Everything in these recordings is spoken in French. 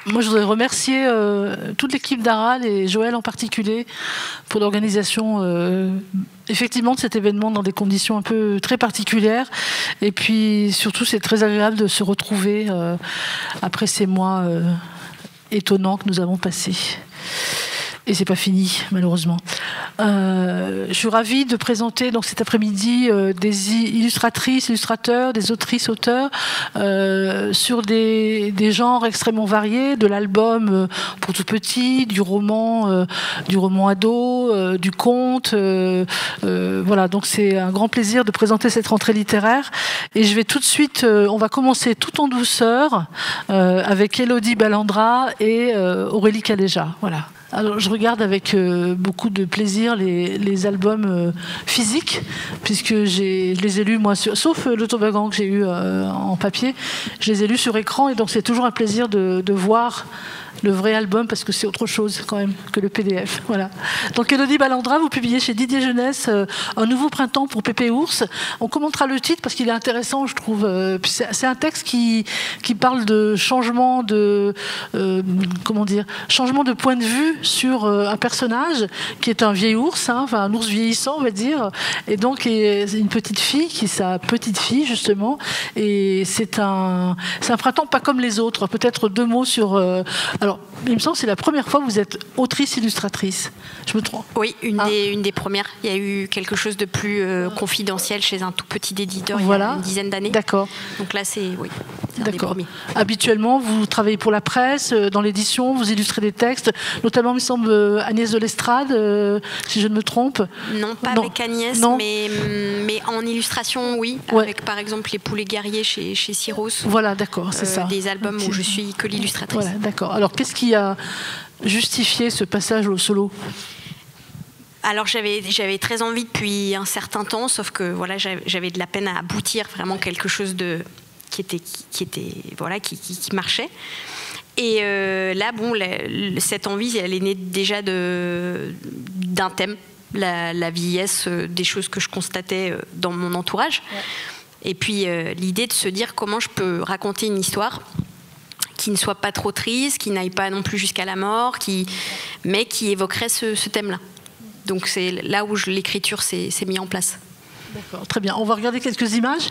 Moi, je voudrais remercier toute l'équipe d'Aral et Joël en particulier pour l'organisation effectivement de cet événement dans des conditions un peu très particulières. Et puis surtout, c'est très agréable de se retrouver après ces mois étonnants que nous avons passés. Et c'est pas fini, malheureusement. Je suis ravie de présenter donc cet après-midi des illustratrices, illustrateurs, des autrices, auteurs sur des genres extrêmement variés, de l'album pour tout petit, du roman ado, du conte. Voilà, donc c'est un grand plaisir de présenter cette rentrée littéraire. Et je vais tout de suite, on va commencer tout en douceur avec Élodie Ballandra et Aurélie Caléja. Voilà. Alors, je regarde avec beaucoup de plaisir les albums physiques, puisque je les ai lus, moi, sauf le Toboggan que j'ai eu en papier, je les ai lus sur écran, et donc c'est toujours un plaisir de voir le vrai album, parce que c'est autre chose quand même que le PDF. Voilà. Donc Élodie Ballandra, vous publiez chez Didier Jeunesse Un nouveau printemps pour Pépé Ours. On commentera le titre parce qu'il est intéressant, je trouve. C'est un texte qui parle de changement de changement de point de vue sur un personnage qui est un vieil ours, enfin un ours vieillissant, on va dire, et donc une petite fille qui est sa petite fille justement. Et c'est un printemps pas comme les autres. Peut-être deux mots sur alors, il me semble que c'est la première fois que vous êtes autrice-illustratrice. Je me trompe? Oui, une des premières. Il y a eu quelque chose de plus confidentiel chez un tout petit éditeur il y a une dizaine d'années. D'accord. Donc là, c'est un des premiers. Habituellement, vous travaillez pour la presse, dans l'édition, vous illustrez des textes, notamment, il me semble, Agnès de l'Estrade, si je ne me trompe. Non, pas avec Agnès, mais en illustration, oui. Ouais. Avec, par exemple, Les Poulets Guerriers chez Syros. Voilà, d'accord, c'est ça. Des albums où je suis que l'illustratrice. Voilà, d'accord. Alors, qu'est-ce qui a justifié ce passage au solo? Alors j'avais très envie depuis un certain temps, sauf que voilà, j'avais de la peine à aboutir vraiment quelque chose qui marchait. Et là, bon, cette envie, elle est née déjà d'un thème, la vieillesse, des choses que je constatais dans mon entourage. Ouais. Et puis l'idée de se dire comment je peux raconter une histoire qui ne soit pas trop triste, qui n'aille pas non plus jusqu'à la mort, mais qui évoquerait ce thème-là. Donc c'est là où l'écriture s'est mise en place. D'accord, très bien. On va regarder quelques images.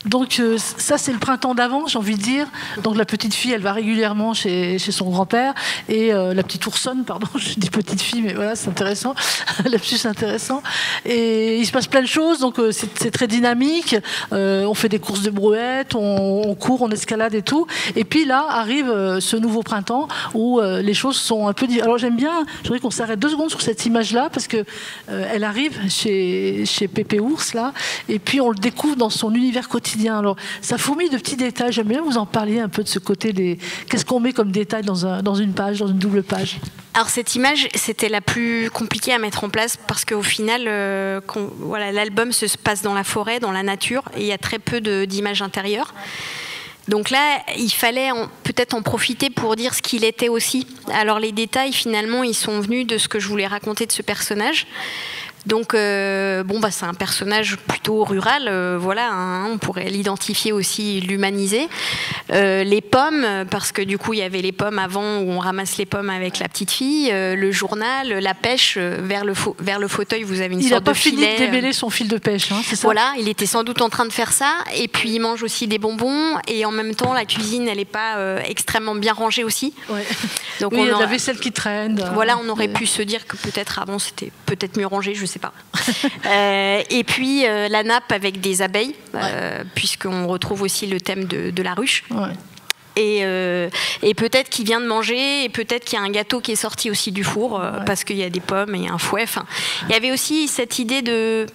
Donc ça, c'est le printemps d'avant, j'ai envie de dire. Donc la petite fille, elle va régulièrement chez son grand-père. Et la petite oursonne, pardon, je dis petite fille, mais voilà, c'est intéressant. Lapsus intéressant. Et il se passe plein de choses, donc c'est très dynamique. On fait des courses de brouettes, on court, on escalade et tout. Et puis là, arrive ce nouveau printemps où les choses sont un peu... Alors j'aime bien, je voudrais qu'on s'arrête 2 secondes sur cette image-là, parce que elle arrive chez Pépé Ours, là, et puis on le découvre dans son univers quotidien. Alors, ça fourmille de petits détails. J'aime bien vous en parler un peu de ce côté des... Qu'est-ce qu'on met comme détail dans une page, dans une double page? Alors, cette image, c'était la plus compliquée à mettre en place parce qu'au final, l'album se passe dans la forêt, dans la nature, et il y a très peu d'images intérieures. Donc là, il fallait peut-être en profiter pour dire ce qu'il était aussi. Alors, les détails, finalement, ils sont venus de ce que je voulais raconter de ce personnage. Donc, c'est un personnage plutôt rural, on pourrait l'identifier aussi, l'humaniser. Les pommes, parce que du coup, il y avait les pommes avant où on ramasse les pommes avec la petite fille, le journal, la pêche, vers le fauteuil, vous avez une sorte de filet. Il n'a pas fini de démêler son fil de pêche, hein, c'est ça? Voilà, il était sans doute en train de faire ça. Et puis, il mange aussi des bonbons. Et en même temps, la cuisine, elle n'est pas extrêmement bien rangée aussi. Ouais. Donc, il y a de la vaisselle qui traîne. Voilà, on aurait pu se dire que peut-être avant, c'était peut-être mieux rangé, je ne sais pas. Et puis la nappe avec des abeilles, puisqu'on retrouve aussi le thème de la ruche. Ouais. Et peut-être qu'il vient de manger, et peut-être qu'il y a un gâteau qui est sorti aussi du four, parce qu'il y a des pommes et un fouet. Enfin, il y avait aussi cette idée de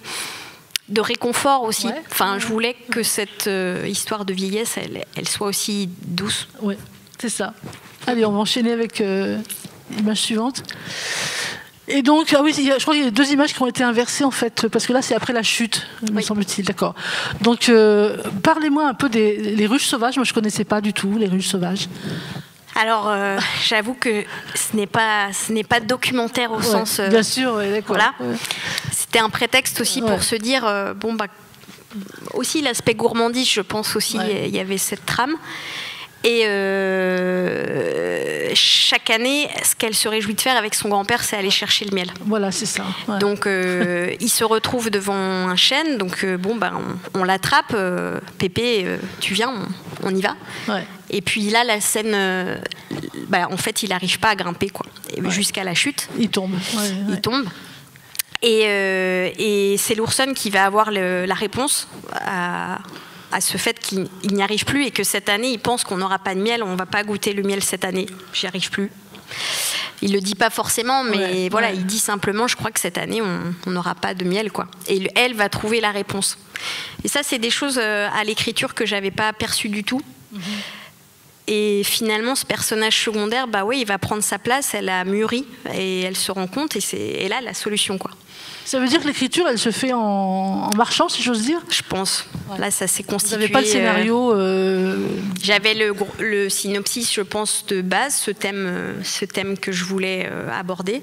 réconfort aussi. Ouais. Enfin, je voulais que cette histoire de vieillesse, elle soit aussi douce. Oui, c'est ça. Allez, on va enchaîner avec l'image suivante. Et donc, je crois qu'il y a 2 images qui ont été inversées, en fait, parce que là, c'est après la chute, me semble-t-il. D'accord. Donc, parlez-moi un peu des ruches sauvages. Moi, je ne connaissais pas du tout les ruches sauvages. Alors, j'avoue que ce n'est pas documentaire au sens... bien sûr, d'accord. Voilà. Ouais. C'était un prétexte aussi pour se dire, aussi l'aspect gourmandise, je pense aussi, il y avait cette trame. Et chaque année, ce qu'elle se réjouit de faire avec son grand-père, c'est aller chercher le miel. Voilà, c'est ça. Ouais. Donc, il se retrouve devant un chêne. Donc, on l'attrape. Pépé, tu viens, on y va. Ouais. Et puis là, la scène, en fait, il n'arrive pas à grimper, quoi, jusqu'à la chute. Il tombe. Il tombe. Et c'est l'ourson qui va avoir la réponse à ce fait qu'il n'y arrive plus et que cette année, il pense qu'on n'aura pas de miel, on ne va pas goûter le miel cette année. J'y arrive plus. Il ne le dit pas forcément, mais il dit simplement, je crois que cette année, on n'aura pas de miel, quoi. Et elle va trouver la réponse. Et ça, c'est des choses à l'écriture que je n'avais pas perçues du tout. Et finalement, ce personnage secondaire, il va prendre sa place, elle a mûri, et elle se rend compte, et c'est là la solution, quoi. Ça veut dire que l'écriture, elle se fait en marchant, si j'ose dire ? Je pense. Ouais. Là, ça s'est constitué. Vous n'avez pas le scénario J'avais le synopsis, je pense, de base, ce thème que je voulais aborder.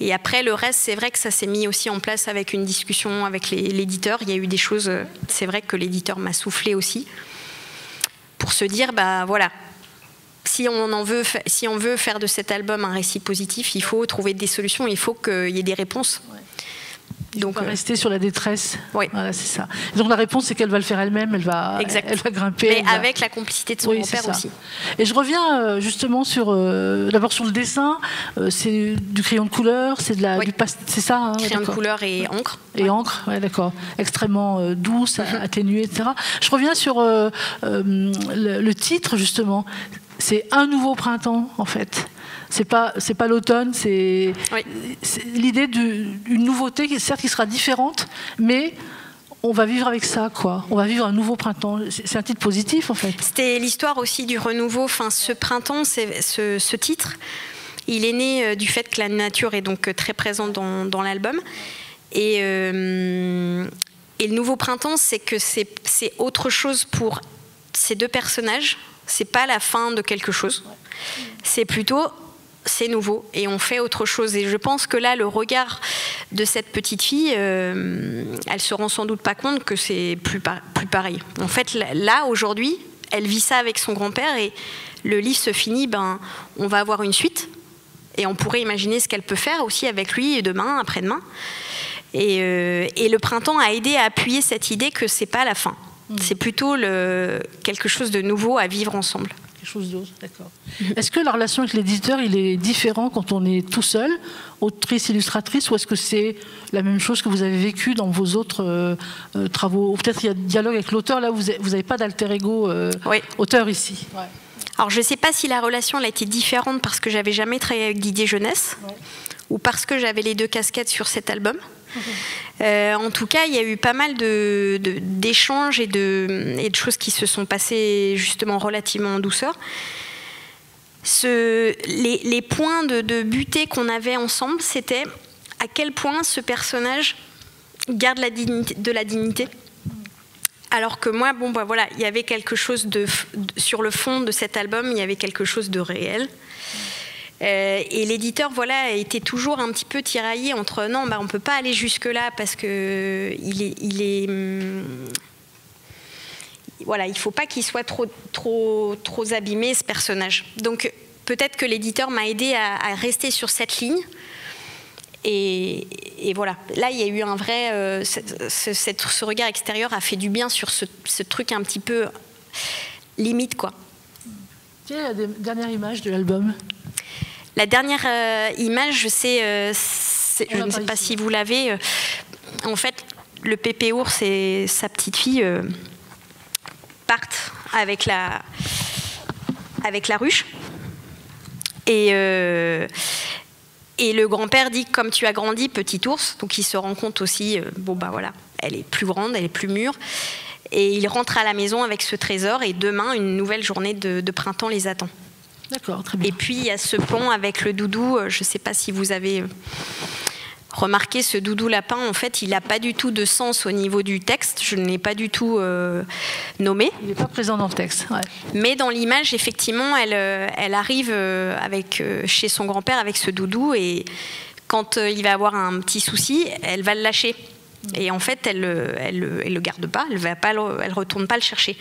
Et après, le reste, c'est vrai que ça s'est mis aussi en place avec une discussion avec l'éditeur. Il y a eu des choses, c'est vrai que l'éditeur m'a soufflé aussi, pour se dire, voilà, si on veut faire de cet album un récit positif, il faut trouver des solutions, il faut qu'il y ait des réponses. Ouais. Donc, rester sur la détresse. Oui. Voilà, c'est ça. Donc la réponse, c'est qu'elle va le faire elle-même, elle va grimper. Mais avec la complicité de son grand-père aussi. Et je reviens justement d'abord sur le dessin. C'est du crayon de couleur, c'est c'est ça, hein, crayon de couleur et encre. Et encre, ouais, d'accord. Extrêmement douce, atténuée, etc. Je reviens sur le titre justement. C'est un nouveau printemps, en fait. C'est pas l'automne, c'est l'idée d'une nouveauté qui sera différente, mais on va vivre avec ça, quoi. On va vivre un nouveau printemps. C'est un titre positif, en fait. C'était l'histoire aussi du renouveau. Enfin, ce printemps, ce titre, il est né du fait que la nature est donc très présente dans l'album. Et le nouveau printemps, c'est que c'est autre chose pour ces deux personnages. C'est pas la fin de quelque chose. C'est plutôt, c'est nouveau et on fait autre chose. Et je pense que là, le regard de cette petite fille, elle se rend sans doute pas compte que c'est plus pareil. En fait, là, aujourd'hui, elle vit ça avec son grand-père et le livre se finit, on va avoir une suite et on pourrait imaginer ce qu'elle peut faire aussi avec lui demain, après-demain. Et le printemps a aidé à appuyer cette idée que c'est pas la fin. C'est plutôt quelque chose de nouveau à vivre ensemble. Quelque chose d'autre, d'accord. Est-ce que la relation avec l'éditeur, il est différent quand on est tout seul, autrice, illustratrice, ou est-ce que c'est la même chose que vous avez vécu dans vos autres travaux ? Ou peut-être il y a dialogue avec l'auteur, là vous n'avez pas d'alter ego auteur ici. Ouais. Alors je ne sais pas si la relation elle a été différente parce que j'avais jamais travaillé avec Didier Jeunesse, ou parce que j'avais les deux casquettes sur cet album. En tout cas, il y a eu pas mal d'échanges et de choses qui se sont passées justement relativement en douceur. Les points de butée qu'on avait ensemble, c'était à quel point ce personnage garde de la dignité. Alors que moi, il y avait quelque chose sur le fond de cet album, il y avait quelque chose de réel. Et l'éditeur était toujours un petit peu tiraillé entre non, on ne peut pas aller jusque-là parce que il ne faut pas qu'il soit trop abîmé, ce personnage. Donc peut-être que l'éditeur m'a aidé à rester sur cette ligne. Et voilà, là il y a eu un vrai... ce regard extérieur a fait du bien sur ce truc un petit peu limite, quoi. Quelle est la dernière image de l'album ? La dernière image, je ne sais pas si vous l'avez. En fait, le Pépé ours et sa petite fille partent avec la ruche. Et le grand-père dit, comme tu as grandi, petit ours. Donc il se rend compte aussi, elle est plus grande, elle est plus mûre. Et il rentre à la maison avec ce trésor. Et demain, une nouvelle journée de printemps les attend. D'accord, très bien. Et puis il y a ce pont avec le doudou. Je ne sais pas si vous avez remarqué ce doudou lapin. En fait, il n'a pas du tout de sens au niveau du texte. Je ne l'ai pas du tout nommé. Il n'est pas présent dans le texte. Ouais. Mais dans l'image, effectivement, elle arrive chez son grand-père avec ce doudou. Et quand il va avoir un petit souci, elle va le lâcher. Et en fait, elle le garde pas. Elle retourne pas le chercher.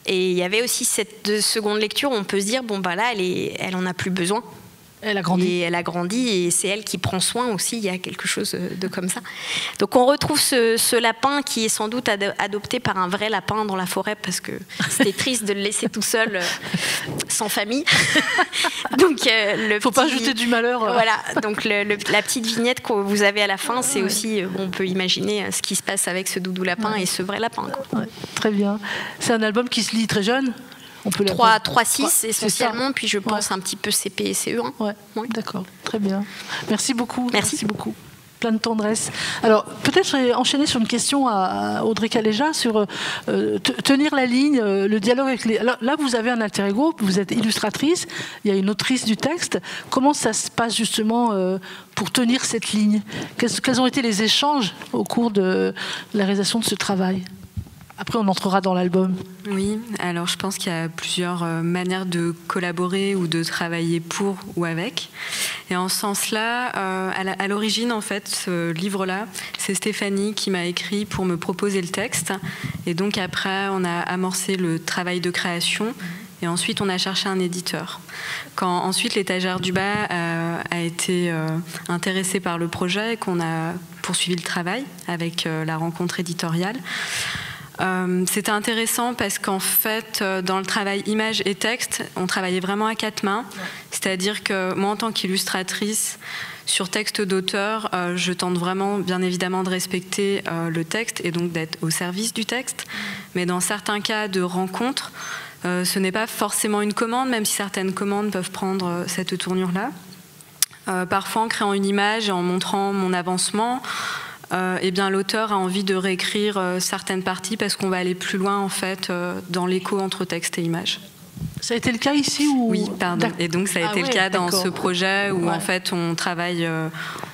Et il y avait aussi cette seconde lecture où on peut se dire, bon, bah là, elle en a plus besoin. Elle a grandi. Et elle a grandi et c'est elle qui prend soin aussi, il y a quelque chose de comme ça. Donc on retrouve ce lapin qui est sans doute adopté par un vrai lapin dans la forêt parce que c'était triste de le laisser tout seul, sans famille. Donc, faut pas ajouter du malheur. Voilà, donc la petite vignette que vous avez à la fin, c'est aussi, on peut imaginer ce qui se passe avec ce doudou lapin et ce vrai lapin. Quoi. Ouais, très bien. C'est un album qui se lit très jeune. 3-6 essentiellement, puis je pense un petit peu CP et CE1. Ouais. D'accord, très bien. Merci beaucoup. Merci beaucoup. Plein de tendresse. Alors, peut-être je vais enchaîner sur une question à Audrey Caléja sur tenir la ligne, le dialogue avec les... Alors, là, vous avez un alter ego, vous êtes illustratrice, il y a une autrice du texte. Comment ça se passe justement pour tenir cette ligne ? Quels ont été les échanges au cours de la réalisation de ce travail ? Après, on entrera dans l'album. Oui, alors je pense qu'il y a plusieurs manières de collaborer ou de travailler pour ou avec. Et en ce sens-là, à l'origine, en fait, ce livre-là, c'est Stéphanie qui m'a écrit pour me proposer le texte. Et donc après, on a amorcé le travail de création. Et ensuite, on a cherché un éditeur. Quand ensuite l'étagère du bas a été intéressée par le projet et qu'on a poursuivi le travail avec la rencontre éditoriale, c'était intéressant parce qu'en fait, dans le travail image et texte, on travaillait vraiment à quatre mains. C'est-à-dire que moi, en tant qu'illustratrice, sur texte d'auteur, je tente vraiment, bien évidemment, de respecter le texte et donc d'être au service du texte. Mais dans certains cas de rencontre, ce n'est pas forcément une commande, même si certaines commandes peuvent prendre cette tournure-là. Parfois, en créant une image et en montrant mon avancement, eh bien, l'auteur a envie de réécrire certaines parties parce qu'on va aller plus loin en fait dans l'écho entre texte et image. Ça a été le cas ici ou... Oui, pardon. Et donc ça a été le cas dans ce projet où en fait on travaille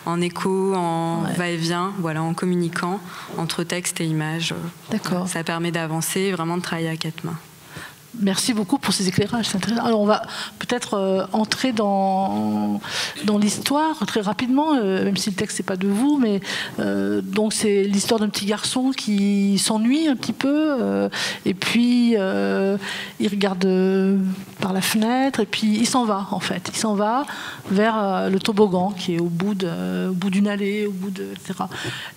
en écho, en va-et-vient, voilà, en communiquant entre texte et image. D'accord. Ça permet d'avancer, vraiment de travailler à quatre mains. Merci beaucoup pour ces éclairages. C'est intéressant. Alors on va peut-être entrer dans l'histoire très rapidement, même si le texte n'est pas de vous, mais donc c'est l'histoire d'un petit garçon qui s'ennuie un petit peu, et puis il regarde par la fenêtre, et puis il s'en va en fait. Il s'en va vers le toboggan qui est au bout d'une allée, etc.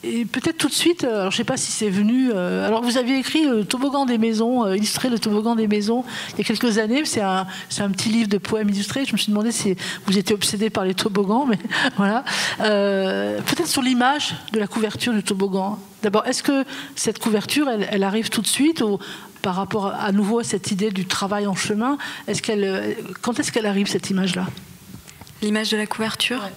Et peut-être tout de suite, alors je ne sais pas si c'est venu. Alors vous aviez écrit le toboggan des maisons, illustré le toboggan des maisons. Il y a quelques années, c'est un petit livre de poèmes illustrés. Je me suis demandé si vous étiez obsédé par les toboggans, mais voilà. Peut-être sur l'image de la couverture du toboggan. D'abord, est-ce que cette couverture, elle arrive tout de suite ou par rapport à nouveau à cette idée du travail en chemin, quand est-ce qu'elle arrive cette image-là ? L'image de la couverture ? Ouais.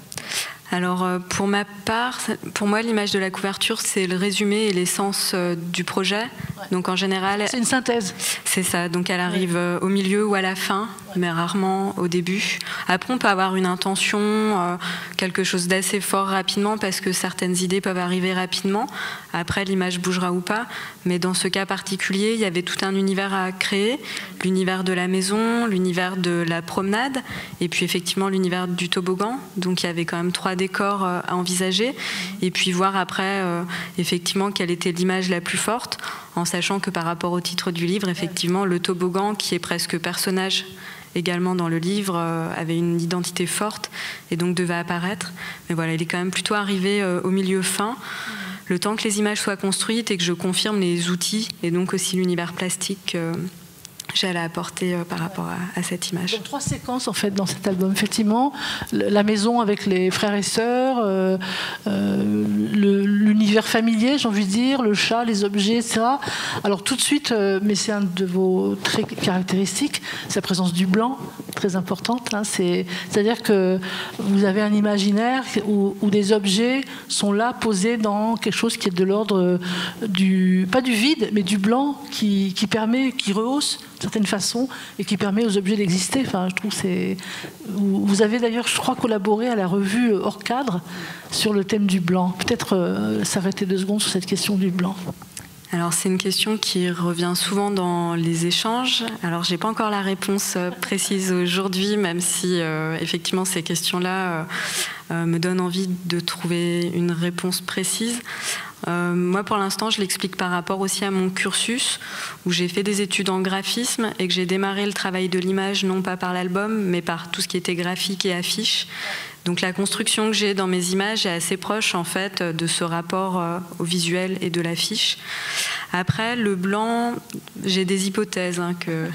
Alors, pour ma part, pour moi, l'image de la couverture, c'est le résumé et l'essence du projet. Ouais. Donc, en général... C'est une synthèse. C'est ça. Donc, elle arrive au milieu ou à la fin, mais rarement au début. Après, on peut avoir une intention, quelque chose d'assez fort rapidement, parce que certaines idées peuvent arriver rapidement. Après, l'image bougera ou pas. Mais dans ce cas particulier, il y avait tout un univers à créer. L'univers de la maison, l'univers de la promenade, et puis effectivement l'univers du toboggan. Donc, il y avait quand même 3 décors à envisager, et puis voir après effectivement quelle était l'image la plus forte, en sachant que par rapport au titre du livre, effectivement le toboggan, qui est presque personnage également dans le livre, avait une identité forte et donc devait apparaître. Mais voilà, il est quand même plutôt arrivé au milieu fin, le temps que les images soient construites et que je confirme les outils et donc aussi l'univers plastique j'allais apporter par rapport à cette image. Donc 3 séquences en fait dans cet album. Effectivement, la maison avec les frères et sœurs, l'univers familier, j'ai envie de dire, le chat, les objets, etc. Alors tout de suite, mais c'est un de vos traits caractéristiques, c'est la présence du blanc, très importante. Hein, c'est-à-dire que vous avez un imaginaire où des objets sont là posés dans quelque chose qui est de l'ordre pas du vide, mais du blanc qui permet, qui rehausse d'une certaine façon et qui permet aux objets d'exister. Enfin, je trouve vous avez d'ailleurs, je crois, collaboré à la revue Hors Cadre sur le thème du blanc. Peut-être s'arrêter 2 secondes sur cette question du blanc. Alors c'est une question qui revient souvent dans les échanges. Alors j'ai pas encore la réponse précise aujourd'hui, même si effectivement ces questions-là me donnent envie de trouver une réponse précise. Moi, pour l'instant, je l'explique par rapport aussi à mon cursus, où j'ai fait des études en graphisme et que j'ai démarré le travail de l'image, non pas par l'album, mais par tout ce qui était graphique et affiche. Donc la construction que j'ai dans mes images est assez proche en fait de ce rapport au visuel et de l'affiche. Après, le blanc, j'ai des hypothèses que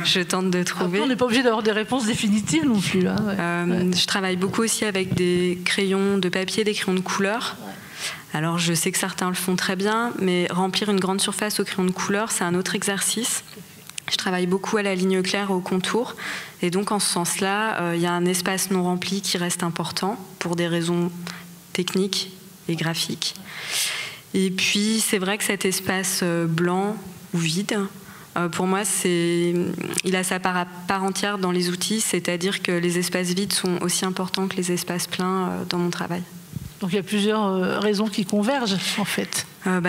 je tente de trouver. Après, on n'est pas obligé d'avoir des réponses définitives non plus. Là. Je travaille beaucoup aussi avec des crayons de papier, des crayons de couleur. Ouais. Alors je sais que certains le font très bien, mais remplir une grande surface au crayon de couleur, c'est un autre exercice. Je travaille beaucoup à la ligne claire, au contour. Et donc, en ce sens-là, il y a un espace non rempli qui reste important pour des raisons techniques et graphiques. Et puis, c'est vrai que cet espace blanc ou vide, pour moi, il a sa part à part entière dans les outils, c'est-à-dire que les espaces vides sont aussi importants que les espaces pleins dans mon travail. Donc il y a plusieurs raisons qui convergent en fait.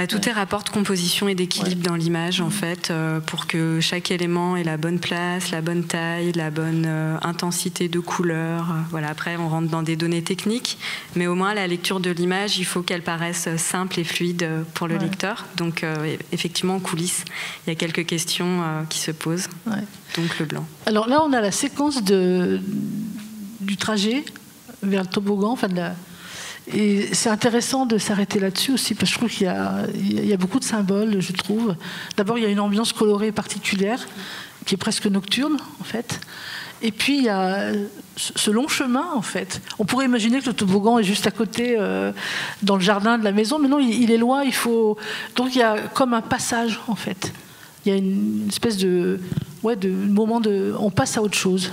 Tout est rapport de composition et d'équilibre dans l'image en fait, pour que chaque élément ait la bonne place, la bonne taille, la bonne intensité de couleur. Voilà. Après on rentre dans des données techniques, mais au moins la lecture de l'image, il faut qu'elle paraisse simple et fluide pour le lecteur. Donc effectivement en coulisses, il y a quelques questions qui se posent. Ouais. Donc le blanc. Alors là on a la séquence du trajet vers le toboggan, et c'est intéressant de s'arrêter là-dessus aussi, parce que je trouve qu'il y a beaucoup de symboles, je trouve. D'abord, il y a une ambiance colorée particulière, qui est presque nocturne, en fait. Et puis, il y a ce long chemin, en fait. On pourrait imaginer que le toboggan est juste à côté, dans le jardin de la maison, mais non, il est loin, Donc, il y a comme un passage, en fait. Il y a une espèce de moment de... On passe à autre chose.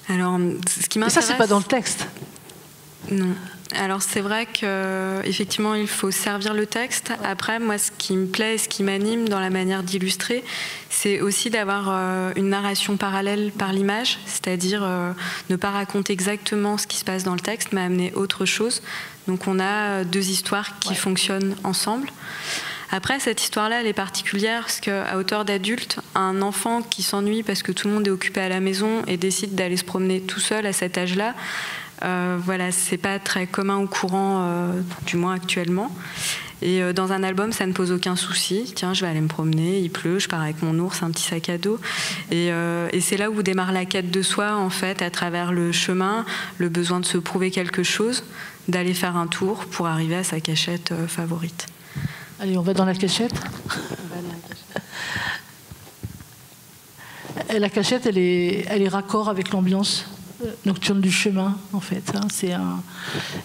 Alors, ce qui m'intéresse... Et ça, c'est pas dans le texte. Non. Alors c'est vrai qu'effectivement il faut servir le texte. Après moi ce qui me plaît et ce qui m'anime dans la manière d'illustrer, c'est aussi d'avoir une narration parallèle par l'image, c'est-à-dire ne pas raconter exactement ce qui se passe dans le texte, mais amener autre chose. Donc on a deux histoires qui fonctionnent ensemble. Après, cette histoire-là, elle est particulière parce qu'à hauteur d'adulte, un enfant qui s'ennuie parce que tout le monde est occupé à la maison et décide d'aller se promener tout seul à cet âge-là, c'est pas très commun ou courant, du moins actuellement. Et dans un album, ça ne pose aucun souci. Tiens, je vais aller me promener, il pleut, je pars avec mon ours, un petit sac à dos. Et c'est là où démarre la quête de soi, en fait, à travers le chemin, le besoin de se prouver quelque chose, d'aller faire un tour pour arriver à sa cachette favorite. Allez, on va dans la cachette. La cachette, elle est raccord avec l'ambiance nocturne du chemin, en fait.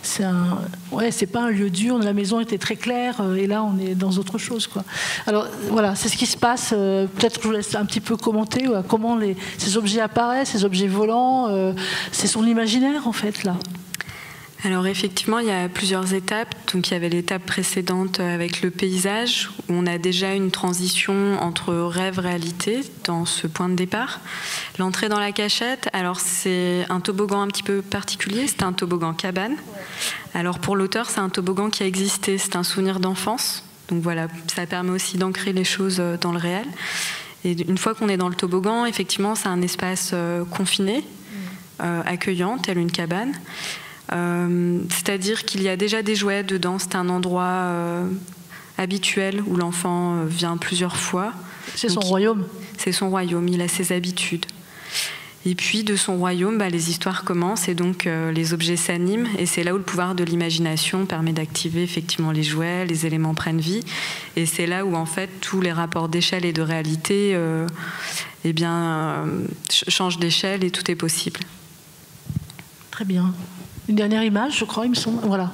C'est pas un lieu dur. La maison était très claire, et là, on est dans autre chose, quoi. Alors, voilà, c'est ce qui se passe. Peut-être que je vous laisse un petit peu commenter comment ces objets apparaissent, ces objets volants. C'est son imaginaire, en fait, là. Alors effectivement, il y a plusieurs étapes. Donc il y avait l'étape précédente avec le paysage, où on a déjà une transition entre rêve et réalité dans ce point de départ. L'entrée dans la cachette, alors c'est un toboggan un petit peu particulier, c'est un toboggan cabane. Alors pour l'auteur, c'est un toboggan qui a existé, c'est un souvenir d'enfance. Donc voilà, ça permet aussi d'ancrer les choses dans le réel. Et une fois qu'on est dans le toboggan, effectivement, c'est un espace confiné, accueillant, tel une cabane. C'est-à-dire qu'il y a déjà des jouets dedans, c'est un endroit habituel où l'enfant vient plusieurs fois. C'est son royaume. C'est son royaume, il a ses habitudes. Et puis de son royaume, les histoires commencent et donc les objets s'animent, et c'est là où le pouvoir de l'imagination permet d'activer effectivement les jouets, les éléments prennent vie, et c'est là où en fait tous les rapports d'échelle et de réalité changent d'échelle et tout est possible. Très bien. Une dernière image, je crois, il me semble. Voilà.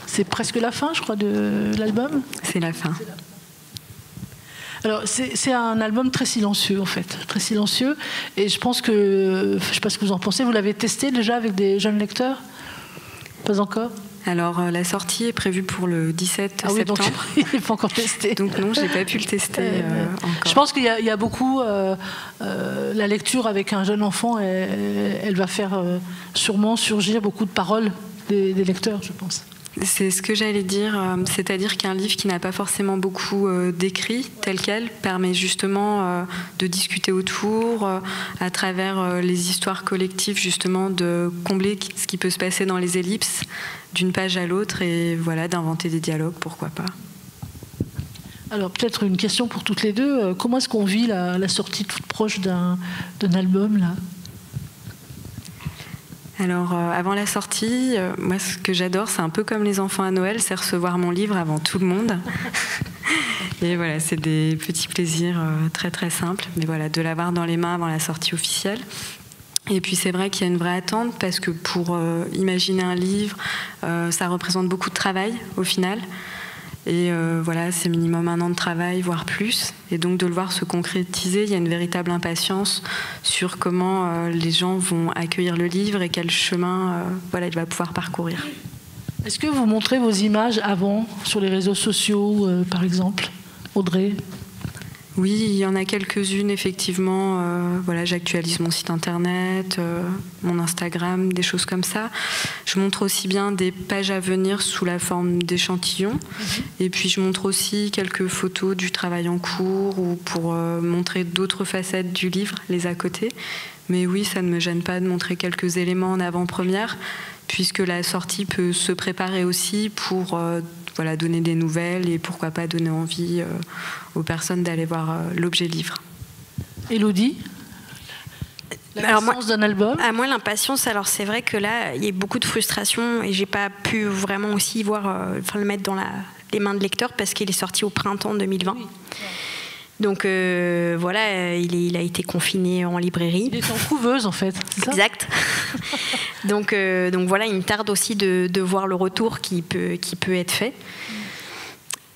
C'est presque la fin, je crois, de l'album. C'est la fin. Alors, c'est un album très silencieux, en fait. Très silencieux. Et je pense que... Je ne sais pas ce que vous en pensez. Vous l'avez testé déjà avec des jeunes lecteurs ? Pas encore ? Alors, la sortie est prévue pour le 17 septembre. Donc, il n'est pas encore testé. Donc non, je n'ai pas pu le tester encore. Je pense qu'il y a beaucoup... la lecture avec un jeune enfant, elle va faire sûrement surgir beaucoup de paroles des lecteurs, je pense. C'est ce que j'allais dire, c'est-à-dire qu'un livre qui n'a pas forcément beaucoup d'écrits tel quel permet justement de discuter autour, à travers les histoires collectives, justement de combler ce qui peut se passer dans les ellipses d'une page à l'autre et voilà, d'inventer des dialogues, pourquoi pas. Alors peut-être une question pour toutes les deux. Comment est-ce qu'on vit la sortie toute proche d'un album là ? Alors, avant la sortie, moi, ce que j'adore, c'est un peu comme les enfants à Noël, c'est recevoir mon livre avant tout le monde. Et voilà, c'est des petits plaisirs très très simples, mais voilà, de l'avoir dans les mains avant la sortie officielle. Et puis c'est vrai qu'il y a une vraie attente, parce que pour imaginer un livre, ça représente beaucoup de travail au final. Et voilà, c'est minimum 1 an de travail, voire plus. Et donc de le voir se concrétiser, il y a une véritable impatience sur comment les gens vont accueillir le livre et quel chemin voilà, il va pouvoir parcourir. Est-ce que vous montrez vos images avant, sur les réseaux sociaux, par exemple, Audrey ? Oui, il y en a quelques-unes, effectivement. Voilà, j'actualise mon site internet, mon Instagram, des choses comme ça. Je montre aussi bien des pages à venir sous la forme d'échantillons. Et puis, je montre aussi quelques photos du travail en cours ou pour montrer d'autres facettes du livre, les à côté. Mais oui, ça ne me gêne pas de montrer quelques éléments en avant-première, puisque la sortie peut se préparer aussi pour voilà, donner des nouvelles et pourquoi pas donner envie aux personnes d'aller voir l'objet livre. Élodie, l'impatience d'un album. Moi, l'impatience, alors c'est vrai que là, il y a beaucoup de frustration et j'ai pas pu vraiment aussi voir, le mettre dans les mains de lecteurs parce qu'il est sorti au printemps 2020. Oui. Donc voilà, il a été confiné en librairie. Il est en couveuse en fait, c'est ça ? Exact. donc voilà, il me tarde aussi de voir le retour qui peut être fait.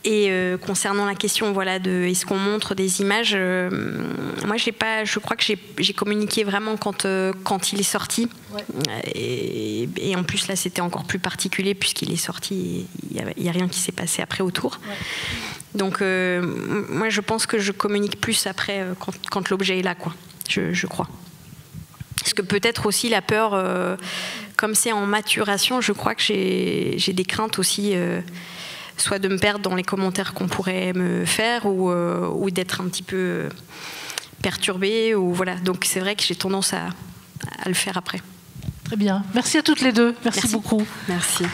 Et concernant la question, voilà, de est-ce qu'on montre des images, moi je crois que j'ai communiqué vraiment quand il est sorti. Ouais. Et en plus là c'était encore plus particulier puisqu'il est sorti, il y a rien qui s'est passé après autour. Ouais. Donc moi je pense que je communique plus après quand l'objet est là, quoi. Je crois. Parce que peut-être aussi la peur, comme c'est en maturation, je crois que j'ai des craintes aussi. Soit de me perdre dans les commentaires qu'on pourrait me faire ou d'être un petit peu perturbée. Voilà. Donc c'est vrai que j'ai tendance à le faire après. Très bien. Merci à toutes les deux. Merci beaucoup. Merci.